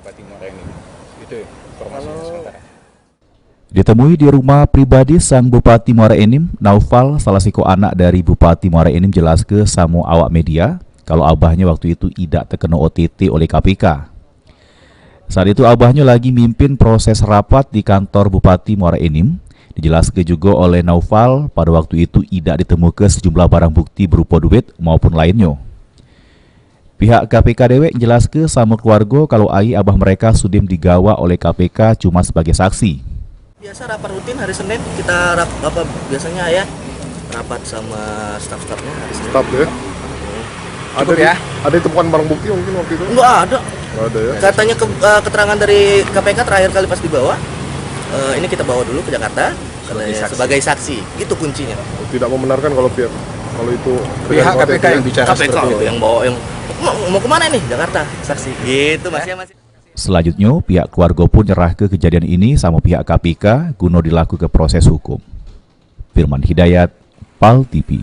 Bupati Muara Enim. Itu informasinya sementara. Ditemui di rumah pribadi sang Bupati Muara Enim, Naufal, salah satu anak dari Bupati Muara Enim, jelas ke sama awak media kalau abahnya waktu itu tidak terkena OTT oleh KPK. Saat itu abahnya lagi mimpin proses rapat di kantor Bupati Muara Enim. Dijelaskan juga oleh Naufal pada waktu itu tidak ditemukan sejumlah barang bukti berupa duit maupun lainnya. Pihak KPK dewek menjelaskan sama keluarga kalau abah mereka sudah digawa oleh KPK cuma sebagai saksi. Biasa rapat rutin hari Senin kita biasanya ya rapat sama staf-stafnya hari Senin. Staf ya? Cukup ya? Ada ditemukan barang bukti mungkin waktu itu? Enggak ada. Nggak ada ya? Katanya keterangan dari KPK terakhir kali pas dibawa, ini kita bawa dulu ke Jakarta sebagai saksi. Itu kuncinya. Tidak membenarkan kalau itu Pihak KPK yang bicara KPK seperti gitu itu. yang bawa yang mau kemana nih Jakarta saksi. Gitu masih. Selanjutnya, pihak keluarga pun nyerah ke kejadian ini sama pihak KPK guna dilakukan proses hukum. Firman Hidayat, PAL TV.